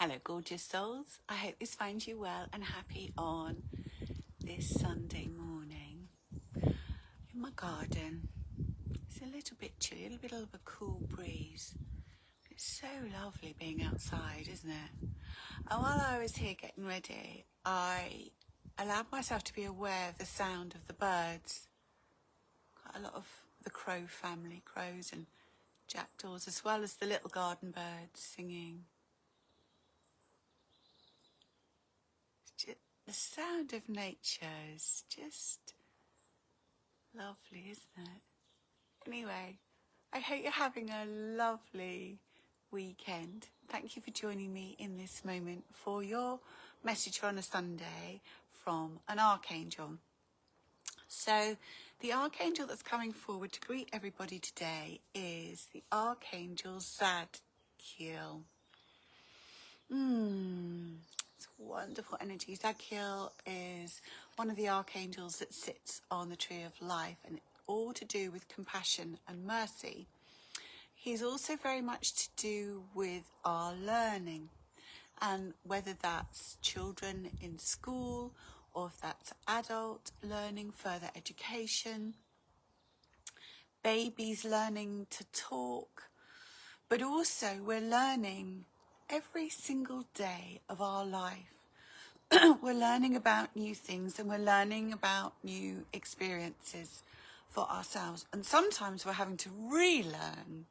Hello, gorgeous souls. I hope this finds you well and happy on this Sunday morning. In my garden, it's a little bit chilly, a little bit of a cool breeze. It's so lovely being outside, isn't it? And while I was here getting ready, I allowed myself to be aware of the sound of the birds. Quite a lot of the crow family, crows and jackdaws, as well as the little garden birds singing. The sound of nature is just lovely, isn't it? Anyway, I hope you're having a lovely weekend. Thank you for joining me in this moment for your message on a Sunday from an Archangel. So the Archangel that's coming forward to greet everybody today is the Archangel Zadkiel. It's wonderful energy. Zadkiel is one of the archangels that sits on the tree of life, and all to do with compassion and mercy. He's also very much to do with our learning, and whether that's children in school or if that's adult learning, further education, babies learning to talk, but also we're learning every single day of our life. We're learning about new things and we're learning about new experiences for ourselves. And sometimes we're having to relearn.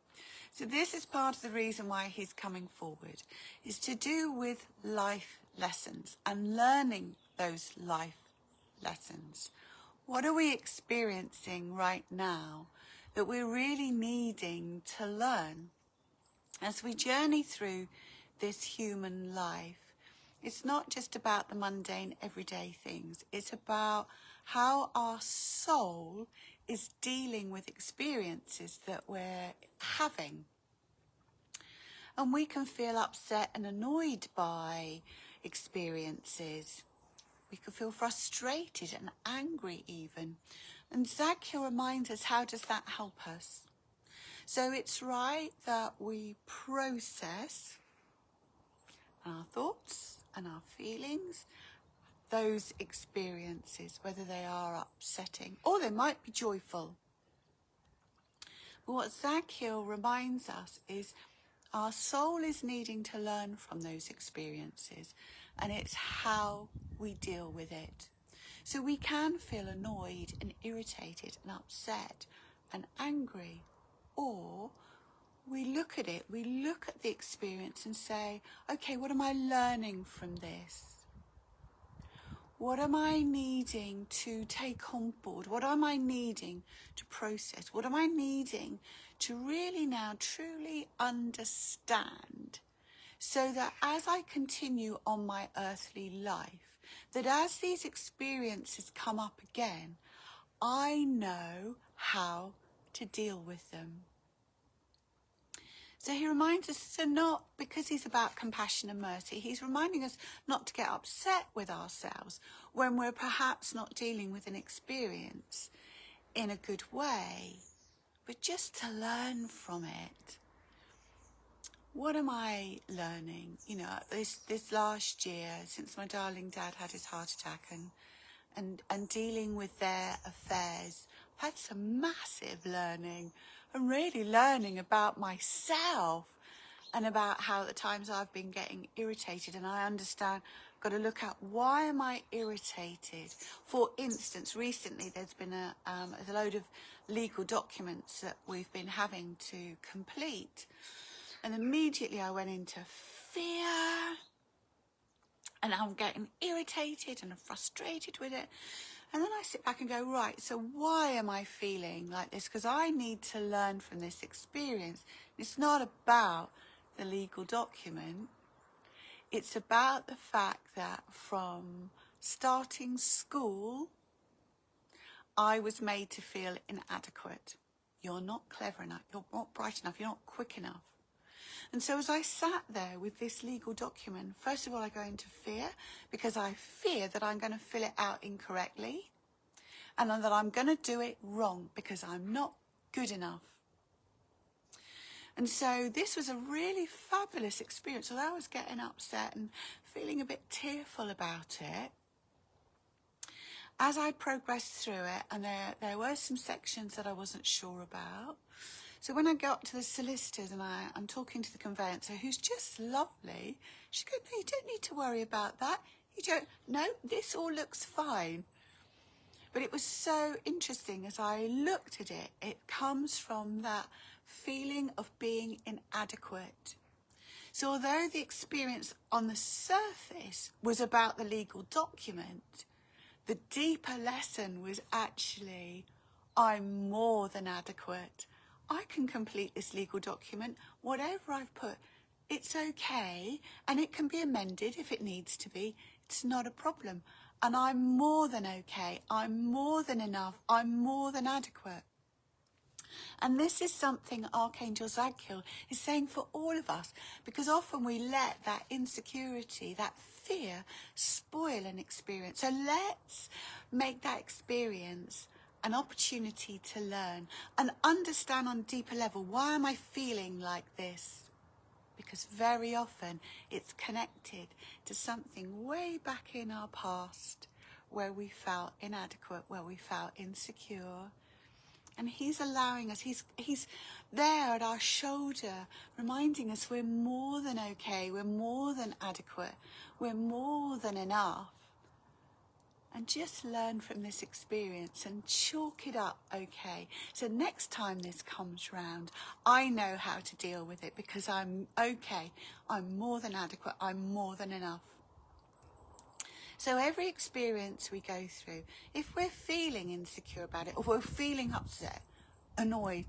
So this is part of the reason why he's coming forward, is to do with life lessons and learning those life lessons. What are we experiencing right now that we're really needing to learn? As we journey through this human life, it's not just about the mundane, everyday things. It's about how our soul is dealing with experiences that we're having. And we can feel upset and annoyed by experiences. We can feel frustrated and angry even. And Zadkiel reminds us, how does that help us? So it's right that we process our thoughts and our feelings, those experiences, whether they are upsetting or they might be joyful. But what Zadkiel reminds us is our soul is needing to learn from those experiences, and it's how we deal with it. So we can feel annoyed and irritated and upset and angry, or we look at it, we look at the experience and say, okay, what am I learning from this? What am I needing to take on board? What am I needing to process? What am I needing to really now truly understand, so that as I continue on my earthly life, that as these experiences come up again, I know how to deal with them. So he reminds us to not, because he's about compassion and mercy, he's reminding us not to get upset with ourselves when we're perhaps not dealing with an experience in a good way, but just to learn from it. What am I learning? You know, this last year, since my darling dad had his heart attack and dealing with their affairs, I've had some massive learning. And really learning about myself and about how at the times I've been getting irritated, and I understand I've got to look at, why am I irritated? For instance, recently there's been a load of legal documents that we've been having to complete, and immediately I went into fear, and I'm getting irritated and frustrated with it. And then I sit back and go, right, so why am I feeling like this? Because I need to learn from this experience. It's not about the legal document. It's about the fact that from starting school, I was made to feel inadequate. You're not clever enough. You're not bright enough. You're not quick enough. And so as I sat there with this legal document, first of all, I go into fear, because I fear that I'm going to fill it out incorrectly and that I'm going to do it wrong because I'm not good enough. And so this was a really fabulous experience. Although I was getting upset and feeling a bit tearful about it, as I progressed through it, and there were some sections that I wasn't sure about. So when I got to the solicitors and I'm talking to the conveyancer, who's just lovely, she goes, no, you don't need to worry about that. You don't, no, this all looks fine. But it was so interesting as I looked at it, it comes from that feeling of being inadequate. So although the experience on the surface was about the legal document, the deeper lesson was actually, I'm more than adequate. I can complete this legal document, whatever I've put, it's okay, and it can be amended if it needs to be. It's not a problem. And I'm more than okay. I'm more than enough. I'm more than adequate. And this is something Archangel Zadkiel is saying for all of us, because often we let that insecurity, that fear, spoil an experience. So let's make that experience an opportunity to learn and understand on a deeper level, why am I feeling like this? Because very often it's connected to something way back in our past where we felt inadequate, where we felt insecure. And he's allowing us, he's there at our shoulder, reminding us we're more than okay, we're more than adequate, we're more than enough. And just learn from this experience and chalk it up okay. So next time this comes round, I know how to deal with it because I'm okay, I'm more than adequate, I'm more than enough. So every experience we go through, if we're feeling insecure about it, or we're feeling upset, annoyed,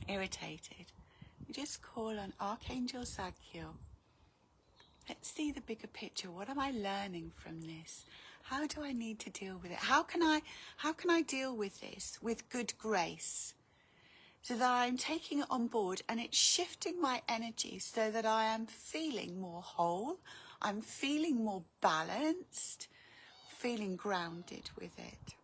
irritated, we just call on Archangel Zadkiel. Let's see the bigger picture. What am I learning from this? How do I need to deal with it? How can I deal with this with good grace? So that I'm taking it on board and it's shifting my energy so that I am feeling more whole, I'm feeling more balanced, feeling grounded with it.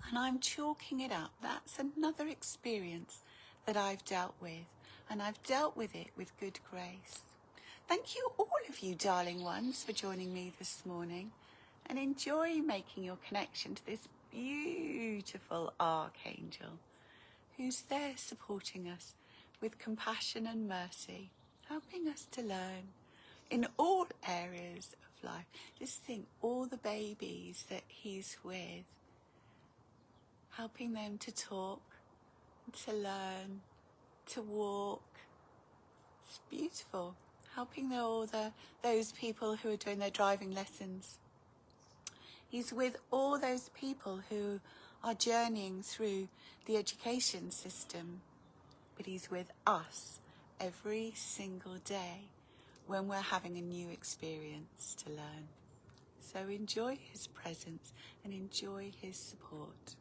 And I'm chalking it up. That's another experience that I've dealt with. And I've dealt with it with good grace. Thank you, all of you darling ones, for joining me this morning. And enjoy making your connection to this beautiful Archangel, who's there supporting us with compassion and mercy, helping us to learn in all areas of life. Just think, all the babies that he's with, helping them to talk, to learn, to walk. It's beautiful. Helping those people who are doing their driving lessons. He's with all those people who are journeying through the education system, but he's with us every single day when we're having a new experience to learn. So enjoy his presence and enjoy his support.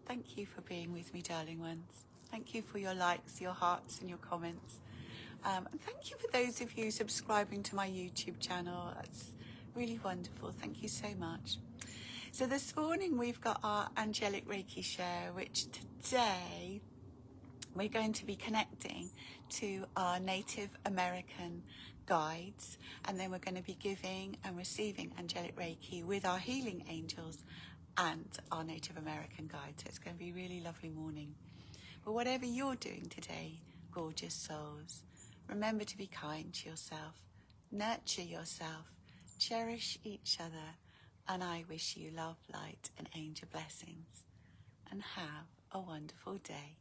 Thank you for being with me, darling ones. Thank you for your likes, your hearts and your comments. And thank you for those of you subscribing to my YouTube channel. That's really wonderful. Thank you so much. So this morning we've got our Angelic Reiki share, which today we're going to be connecting to our Native American guides, and then we're going to be giving and receiving Angelic Reiki with our healing angels and our Native American guides. So it's going to be a really lovely morning. But whatever you're doing today, gorgeous souls, remember to be kind to yourself, nurture yourself, cherish each other, and I wish you love, light and angel blessings. And have a wonderful day.